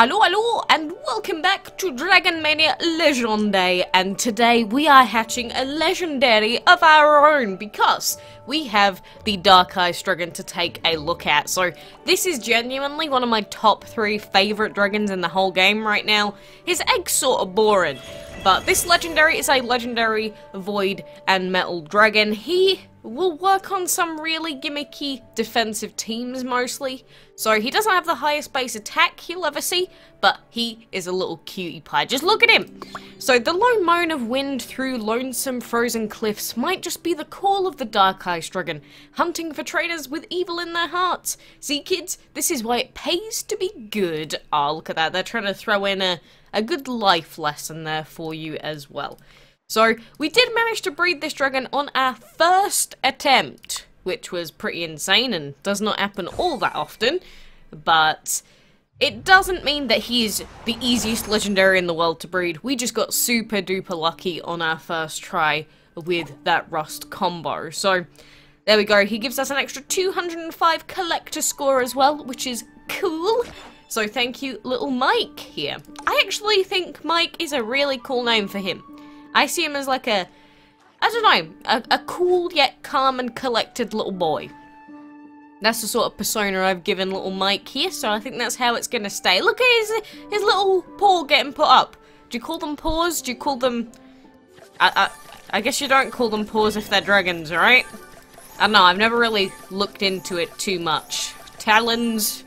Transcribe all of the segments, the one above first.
Hello, and welcome back to Dragon Mania Legend Day, and today we are hatching a legendary of our own because we have the Dark Ice Dragon to take a look at. So this is genuinely one of my top 3 favourite dragons in the whole game right now. His egg's sort of boring, but this legendary is a legendary void and metal dragon. He will work on some really gimmicky defensive teams mostly. So he doesn't have the highest base attack you'll ever see, but he is a little cutie pie. Just look at him! So the low moan of wind through lonesome frozen cliffs might just be the call of the Dark Ice Dragon, hunting for traitors with evil in their hearts. See kids, this is why it pays to be good. Oh, look at that, they're trying to throw in a good life lesson there for you as well. So, we did manage to breed this dragon on our first attempt, which was pretty insane and does not happen all that often, but it doesn't mean that he is the easiest legendary in the world to breed. We just got super duper lucky on our first try with that rust combo. So, there we go. He gives us an extra 205 collector score as well, which is cool. So thank you, little Mike here. I actually think Mike is a really cool name for him. I see him as like a cool yet calm and collected little boy. That's the sort of persona I've given little Mike here, so I think that's how it's gonna stay. Look at his little paw getting put up. Do you call them paws? Do you call them... I guess you don't call them paws if they're dragons, right? I don't know, I've never really looked into it too much. Talons?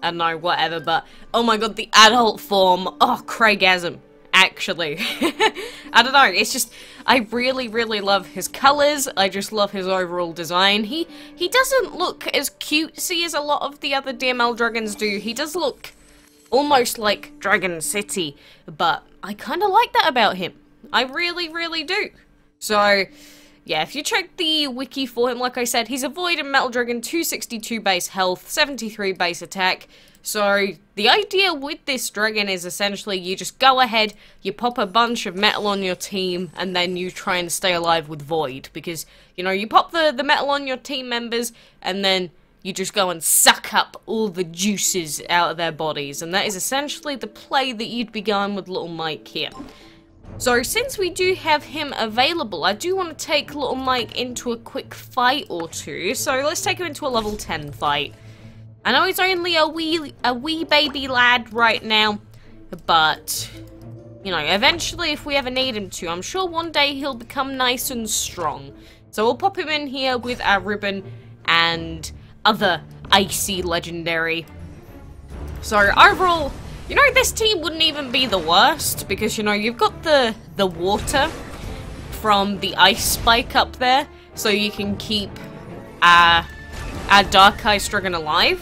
I don't know, whatever, but... Oh my god, the adult form. Oh, Craigasm. Actually. I don't know, it's just, I really, really love his colours, I just love his overall design. He doesn't look as cutesy as a lot of the other DML dragons do. He does look almost like Dragon City, but I kind of like that about him. I really, really do. So, yeah, if you check the wiki for him, like I said, he's a void and metal dragon, 262 base health, 73 base attack. So, the idea with this dragon is essentially you just go ahead, you pop a bunch of metal on your team, and then you try and stay alive with void. Because, you know, you pop the metal on your team members, and then you just go and suck up all the juices out of their bodies. And that is essentially the play that you'd be going with little Mike here. So, since we do have him available, I do want to take little Mike into a quick fight or two. So, let's take him into a level 10 fight. I know he's only a wee baby lad right now, but, you know, eventually if we ever need him to, I'm sure one day he'll become nice and strong. So we'll pop him in here with our ribbon and other icy legendary. So overall, you know, this team wouldn't even be the worst, because, you know, you've got the water from the ice spike up there, so you can keep our Dark Ice Dragon alive.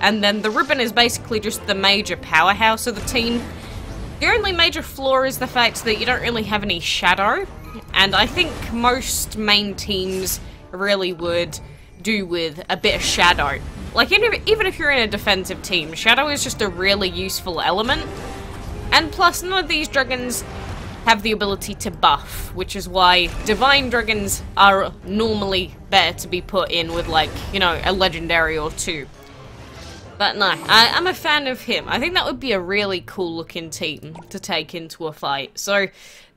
And then the ribbon is basically just the major powerhouse of the team. The only major flaw is the fact that you don't really have any shadow. And I think most main teams really would do with a bit of shadow. Like, even if you're in a defensive team, shadow is just a really useful element. And plus, none of these dragons have the ability to buff, which is why divine dragons are normally better to be put in with, like, you know, a legendary or two. But no, I'm a fan of him. I think that would be a really cool looking team to take into a fight. So,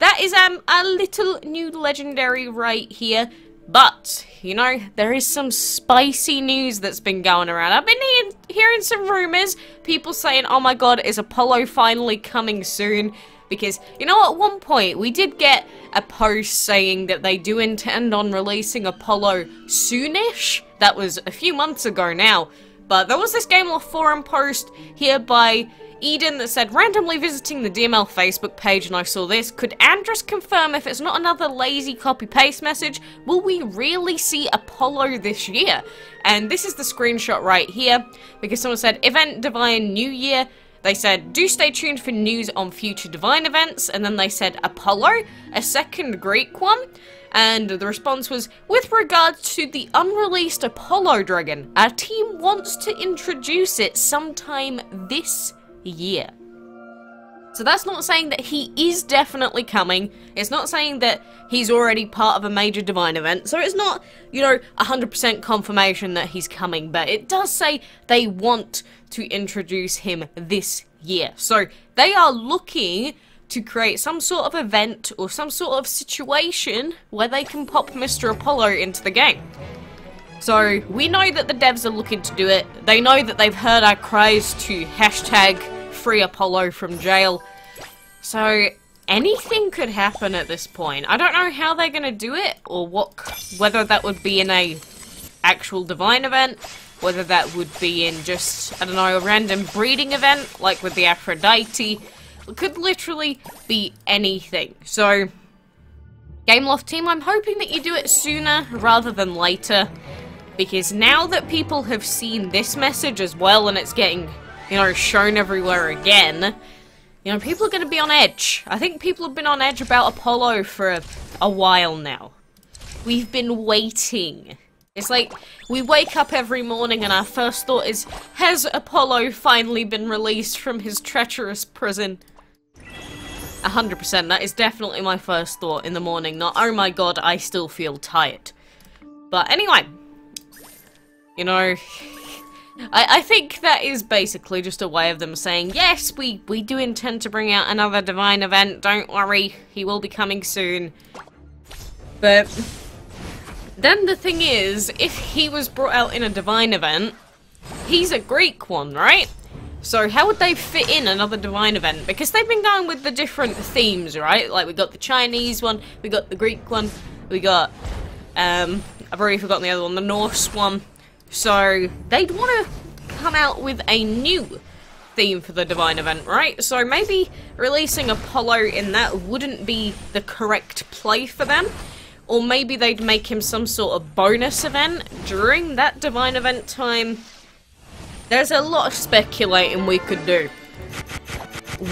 that is a little new legendary right here. But, you know, there is some spicy news that's been going around. I've been hearing some rumors, people saying, oh my god, is Apollo finally coming soon? Because, you know, at one point, we did get a post saying that they do intend on releasing Apollo soonish. That was a few months ago now. But there was this Gameloft forum post here by Eden that said, randomly visiting the DML Facebook page, and I saw this, could Andrus confirm if it's not another lazy copy-paste message? Will we really see Apollo this year? And this is the screenshot right here, because someone said, Event Divine New Year. They said, do stay tuned for news on future Divine events, and then they said, Apollo, a second Greek one. And the response was, with regards to the unreleased Apollo dragon, our team wants to introduce it sometime this year. So that's not saying that he is definitely coming. It's not saying that he's already part of a major divine event. So it's not, you know, 100% confirmation that he's coming. But it does say they want to introduce him this year. So they are looking to create some sort of event or some sort of situation where they can pop Mr. Apollo into the game. So we know that the devs are looking to do it. They know that they've heard our cries to hashtag free Apollo from jail. So anything could happen at this point. I don't know how they're gonna do it, or whether that would be in a actual Divine event, whether that would be in just, I don't know, a random breeding event, like with the Aphrodite. It could literally be anything. So, Gameloft team, I'm hoping that you do it sooner rather than later, because now that people have seen this message as well, and it's getting, you know, shown everywhere again, you know, people are going to be on edge. I think people have been on edge about Apollo for a while now. We've been waiting. It's like, we wake up every morning and our first thought is, has Apollo finally been released from his treacherous prison? 100%, that is definitely my first thought in the morning, not, oh my god, I still feel tired. But anyway, you know, I think that is basically just a way of them saying, yes, we do intend to bring out another Divine event, don't worry, he will be coming soon. But then the thing is, if he was brought out in a Divine event, he's a Greek one, right? So how would they fit in another Divine event? Because they've been going with the different themes, right? Like, we got the Chinese one, we got the Greek one, we got, I've already forgotten the other one, the Norse one. So they'd want to come out with a new theme for the Divine event, right? So maybe releasing Apollo in that wouldn't be the correct play for them. Or maybe they'd make him some sort of bonus event during that Divine event time. There's a lot of speculating we could do.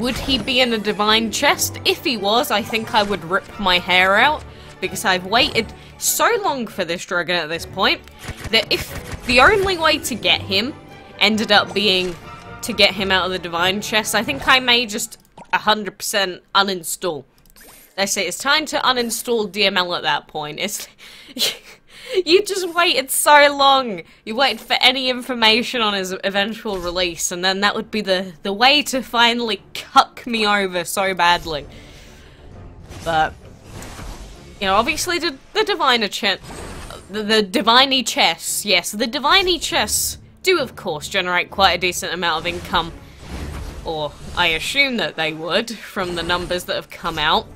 Would he be in a Divine chest? If he was, I think I would rip my hair out, because I've waited so long for this dragon at this point, that if the only way to get him ended up being to get him out of the Divine chest, I think I may just 100% uninstall. That's it, it's time to uninstall DML at that point. It's... You just waited so long. You waited for any information on his eventual release, and then that would be the way to finally cuck me over so badly. But, you know, obviously the Diviner chest, the Diviny chests, yes, the Diviny chests do of course generate quite a decent amount of income. Or, I assume that they would, from the numbers that have come out.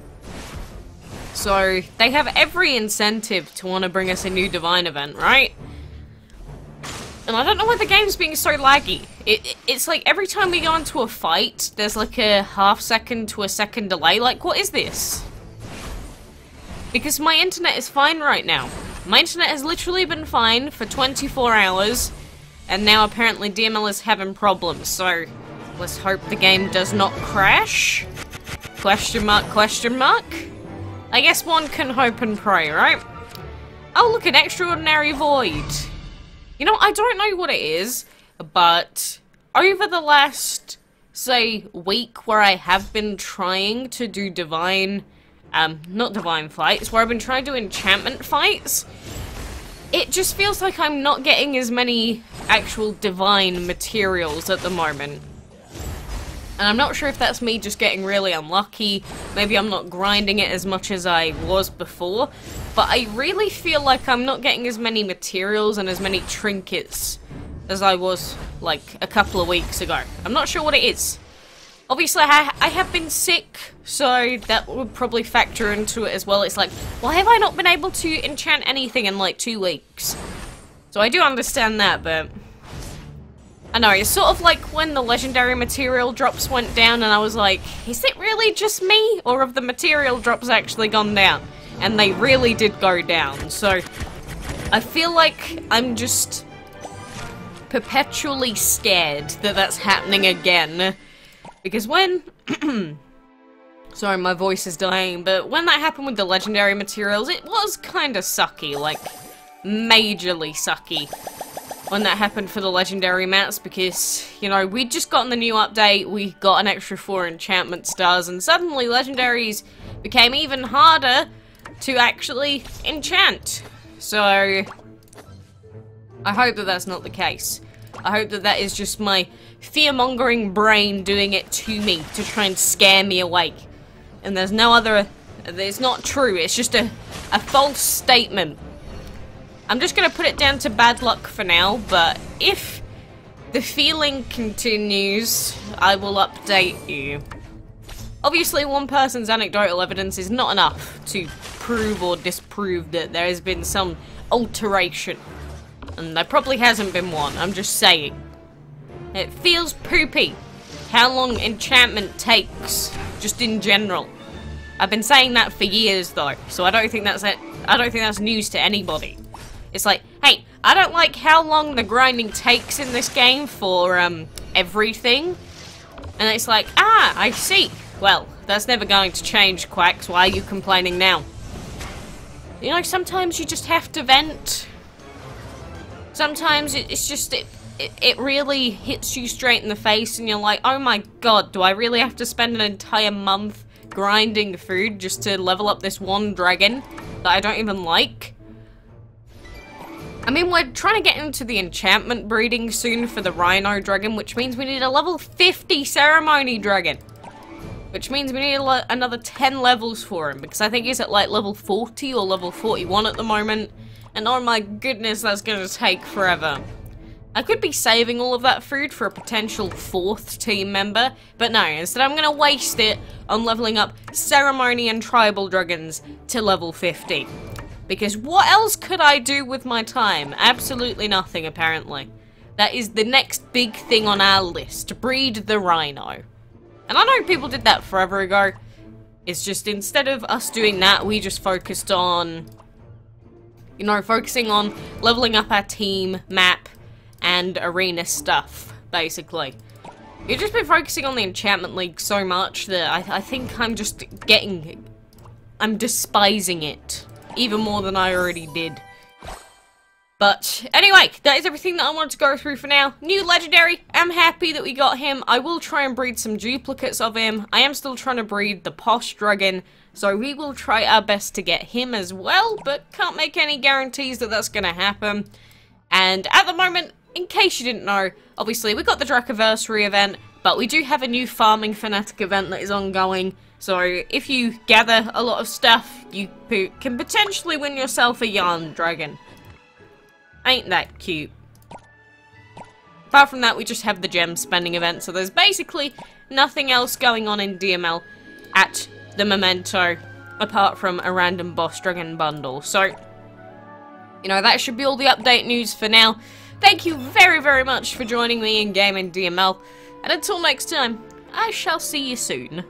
So, they have every incentive to want to bring us a new Divine event, right? And I don't know why the game's being so laggy. It's like every time we go into a fight, there's like a half-second to a second delay. Like, what is this? Because my internet is fine right now. My internet has literally been fine for 24 hours, and now apparently DML is having problems, so let's hope the game does not crash. Question mark, question mark? I guess one can hope and pray, right? Oh, look, an extraordinary void. You know, I don't know what it is, but over the last, say, week where I have been trying to do Divine, not Divine fights, where I've been trying to do enchantment fights, it just feels like I'm not getting as many actual Divine materials at the moment. And I'm not sure if that's me just getting really unlucky, maybe I'm not grinding it as much as I was before, but I really feel like I'm not getting as many materials and as many trinkets as I was, like, a couple of weeks ago. I'm not sure what it is. Obviously, I have been sick, so that would probably factor into it as well. It's like, why have I not been able to enchant anything in, like, 2 weeks? So I do understand that, but I know, it's sort of like when the legendary material drops went down and I was like, is it really just me? Or have the material drops actually gone down? And they really did go down, so I feel like I'm just perpetually scared that that's happening again. Because when... Sorry, my voice is dying, but when that happened with the legendary materials, it was kind of sucky, like, majorly sucky. When that happened for the legendary mats, because, you know, we'd just gotten the new update, we got an extra 4 enchantment stars, and suddenly legendaries became even harder to actually enchant. So, I hope that that's not the case. I hope that that is just my fear-mongering brain doing it to me to try and scare me awake. And there's no other... It's not true. It's just a false statement. I'm just going to put it down to bad luck for now, but if the feeling continues, I will update you. Obviously, one person's anecdotal evidence is not enough to prove or disprove that there has been some alteration. And there probably hasn't been one, I'm just saying. It feels poopy how long enchantment takes, just in general. I've been saying that for years though, so I don't think that's news to anybody. It's like, hey, I don't like how long the grinding takes in this game for everything. And it's like, ah, I see. Well, that's never going to change, Quacks. Why are you complaining now? You know, sometimes you just have to vent. Sometimes it's just, it really hits you straight in the face and you're like, oh my god, do I really have to spend an entire month grinding food just to level up this one dragon that I don't even like? I mean, we're trying to get into the enchantment breeding soon for the Rhino Dragon, which means we need a level 50 Ceremony Dragon. Which means we need another 10 levels for him, because I think he's at like level 40 or level 41 at the moment. And oh my goodness, that's going to take forever. I could be saving all of that food for a potential 4th team member, but no, instead I'm going to waste it on leveling up Ceremony and Tribal Dragons to level 50. Because what else could I do with my time? Absolutely nothing, apparently. That is the next big thing on our list. Breed the Rhino. And I know people did that forever ago. It's just instead of us doing that, we just focused on... You know, focusing on leveling up our team, map, and arena stuff, basically. You've just been focusing on the Enchantment League so much that I think I'm just getting... I'm despising it. Even more than I already did. But anyway, that is everything that I wanted to go through for now. New legendary, I'm happy that we got him. I will try and breed some duplicates of him. I am still trying to breed the Posh Dragon, so we will try our best to get him as well, but can't make any guarantees that that's going to happen. And at the moment, in case you didn't know, obviously we got the Dracoversary event, but we do have a new Farming Fanatic event that is ongoing. So if you gather a lot of stuff, you can potentially win yourself a Yarn Dragon. Ain't that cute? Apart from that, we just have the gem spending event, so there's basically nothing else going on in DML at the memento, apart from a random boss dragon bundle. So, you know, that should be all the update news for now. Thank you very, very much for joining me in Gaming DML, and until next time, I shall see you soon.